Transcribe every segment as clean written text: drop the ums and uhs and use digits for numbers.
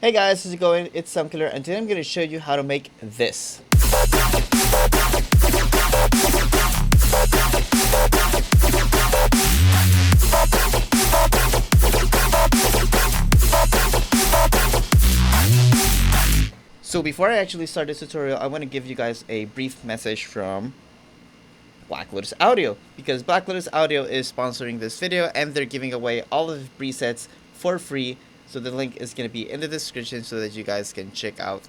Hey guys, how's it going? It's Killer, and today I'm going to show you how to make this. So before I actually start this tutorial, I want to give you guys a brief message from Black Lotus Audio, because Black Lotus Audio is sponsoring this video and they're giving away all of the presets for free. So the link is going to be in the description so that you guys can check out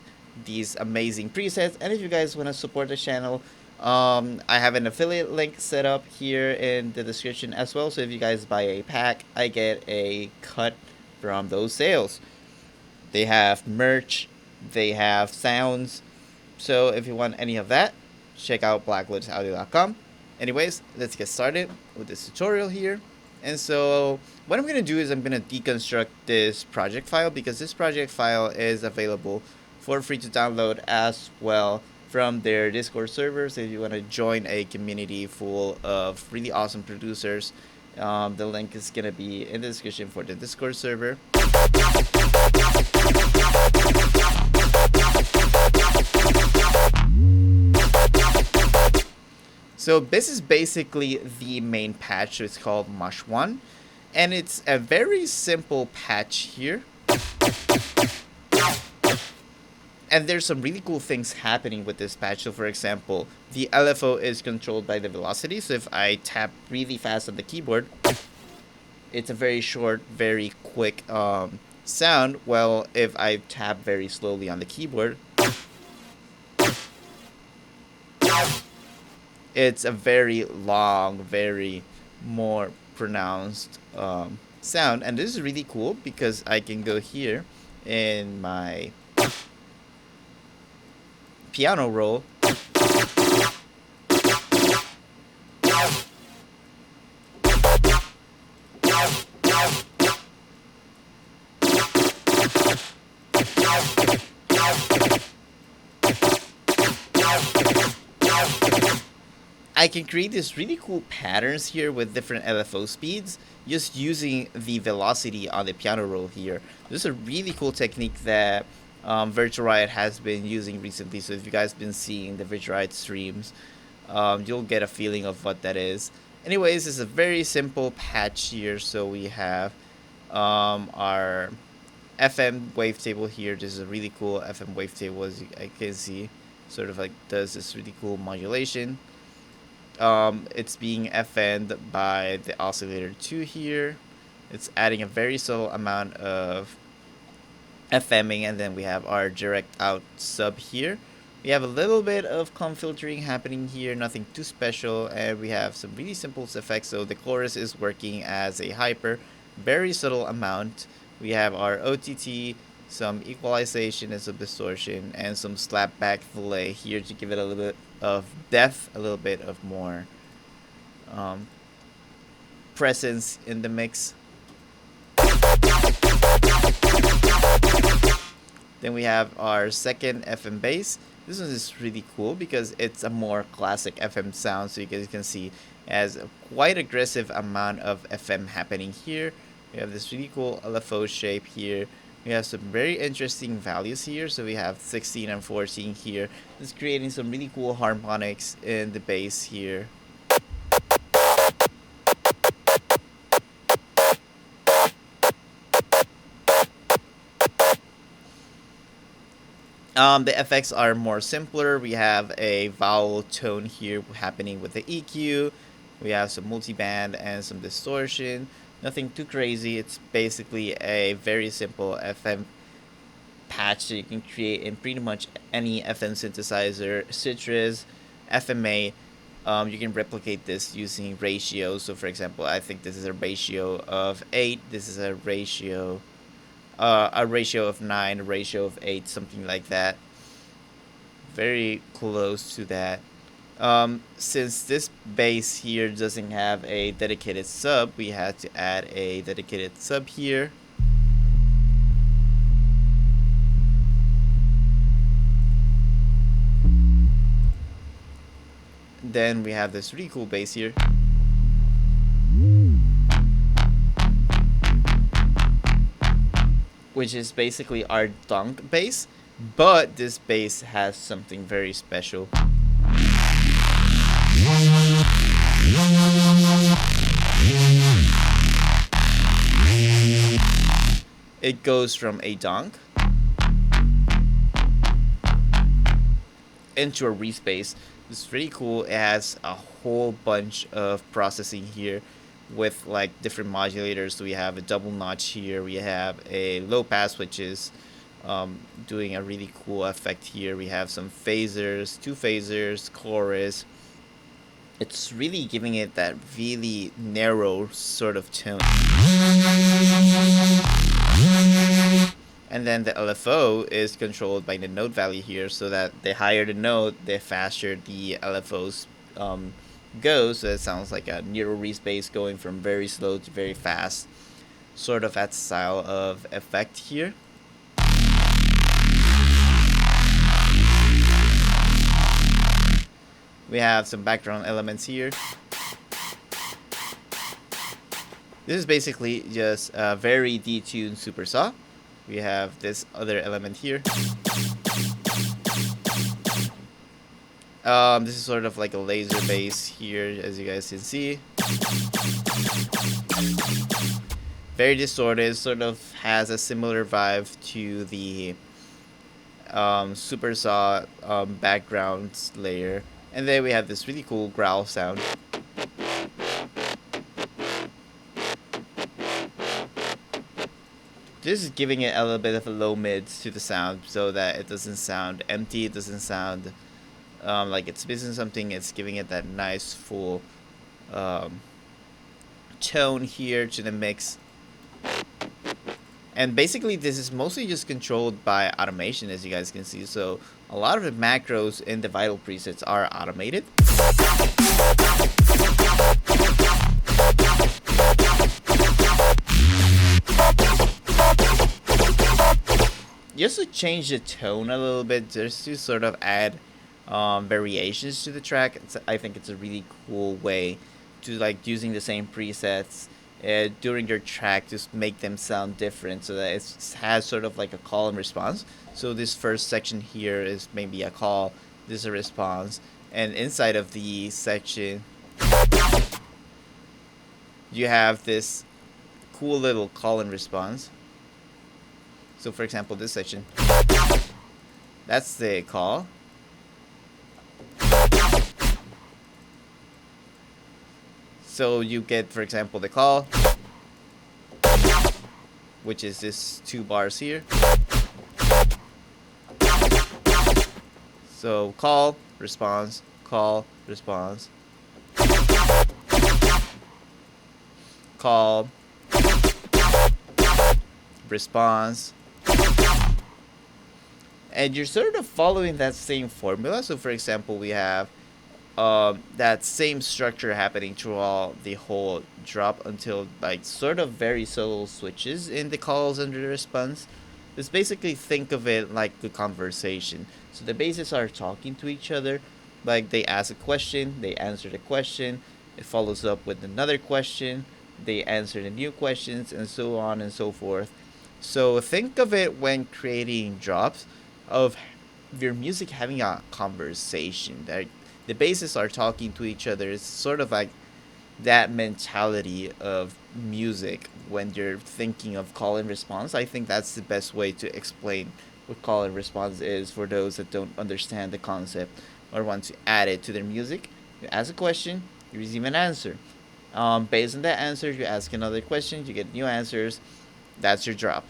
these amazing presets. And if you guys want to support the channel, I have an affiliate link set up here in the description as well. So if you guys buy a pack, I get a cut from those sales. They have merch, they have sounds. So if you want any of that, check out blacklotusaudio.com. Anyways, let's get started with this tutorial here. And so what I'm going to do is I'm going to deconstruct this project file, because this project file is available for free to download as well from their Discord server. So if you want to join a community full of really awesome producers, the link is going to be in the description for the Discord server. So this is basically the main patch. So it's called Mush 1, and it's a very simple patch here. And there's some really cool things happening with this patch. So for example, the LFO is controlled by the velocity. So if I tap really fast on the keyboard, it's a very short, very quick sound. Well, if I tap very slowly on the keyboard, it's a very long, very more pronounced sound. And this is really cool because I can go here in my piano roll, I can create these really cool patterns here with different LFO speeds just using the velocity on the piano roll here. This is a really cool technique that Virtual Riot has been using recently. So if you guys been seeing the Virtual Riot streams, you'll get a feeling of what that is. Anyways, it's a very simple patch here. So we have our FM wavetable here. This is a really cool FM wavetable, as you can see. Sort of like does this really cool modulation. It's being FN'd by the oscillator 2 here. It's adding a very subtle amount of FMing, and then we have our direct out sub here. We have a little bit of comb filtering happening here, nothing too special, and we have some really simple effects. So the chorus is working as a hyper, very subtle amount. We have our OTT, some equalization and some distortion, and some slap back delay here to give it a little bit of depth, a little bit of more presence in the mix. Then we have our second FM bass. This one is really cool because it's a more classic FM sound. So you guys can see it has a quite aggressive amount of FM happening here. We have this really cool LFO shape here. We have some very interesting values here. So we have 16 and 14 here. It's creating some really cool harmonics in the bass here. The effects are more simpler. We have a vowel tone here happening with the EQ. We have some multiband and some distortion. Nothing too crazy. It's basically a very simple FM patch that you can create in pretty much any FM synthesizer, Citrus, FMA. You can replicate this using ratios. So for example, I think this is a ratio of 8. This is a ratio of 9, a ratio of 8, something like that. Very close to that. Since this bass here doesn't have a dedicated sub, we had to add a dedicated sub here. Then we have this really cool bass here. which is basically our dunk bass, but this bass has something very special. It goes from a dunk into a respace. It's really cool. It has a whole bunch of processing here with like different modulators. So we have a double notch here. We have a low pass, which is doing a really cool effect here. We have some phasers, two phasers, chorus. It's really giving it that really narrow sort of tone. And then the LFO is controlled by the note value here, so that the higher the note, the faster the LFOs go. So it sounds like a neural respace going from very slow to very fast, sort of that style of effect here. We have some background elements here. This is basically just a very detuned super saw. We have this other element here. This is sort of like a laser bass here, as you guys can see. Very distorted, sort of has a similar vibe to the super saw background layer. And then we have this really cool growl sound. This is giving it a little bit of a low mids to the sound so that it doesn't sound empty, it doesn't sound like it's missing something. It's giving it that nice full tone here to the mix. And basically this is mostly just controlled by automation, as you guys can see. So a lot of the macros in the Vital presets are automated. Just to change the tone a little bit, just to sort of add variations to the track. I think it's a really cool way to like using the same presets during your track to make them sound different, so that it has sort of like a call and response. So this first section here is maybe a call, this is a response, and inside of the section you have this cool little call and response. So for example, this section, that's the call. So you get, for example, the call, which is this 2 bars here. So call, response, call, response, call, response. And you're sort of following that same formula. So for example, we have that same structure happening throughout the whole drop until like sort of very subtle switches in the calls and the response. Just basically think of it like a conversation. So the bases are talking to each other, like they ask a question, they answer the question, it follows up with another question, they answer the new questions, and so on and so forth. So think of it when creating drops of your music having a conversation. That the bases are talking to each other. It's sort of like that mentality of music when you're thinking of call and response. I think that's the best way to explain what call and response is for those that don't understand the concept or want to add it to their music. You ask a question, you receive an answer. Based on that answer, you ask another question, you get new answers. That's your drop.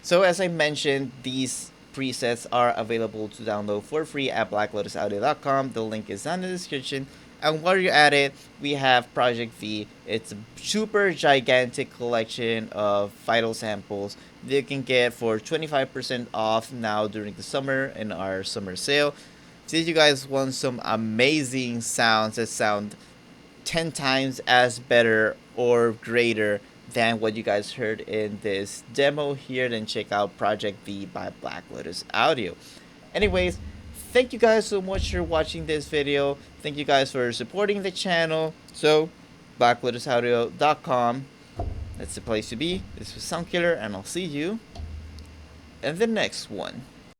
So as I mentioned, these presets are available to download for free at blacklotusaudio.com. The link is down in the description. And while you're at it, we have Project V. It's a super gigantic collection of Vital samples that you can get for 25% off now during the summer in our summer sale. So if you guys want some amazing sounds that sound 10 times as better or greater than what you guys heard in this demo here, then check out Project V by Black Lotus Audio. Anyways, thank you guys so much for watching this video. Thank you guys for supporting the channel. So, blacklotusaudio.com, that's the place to be. This was Soundkiller, and I'll see you in the next one.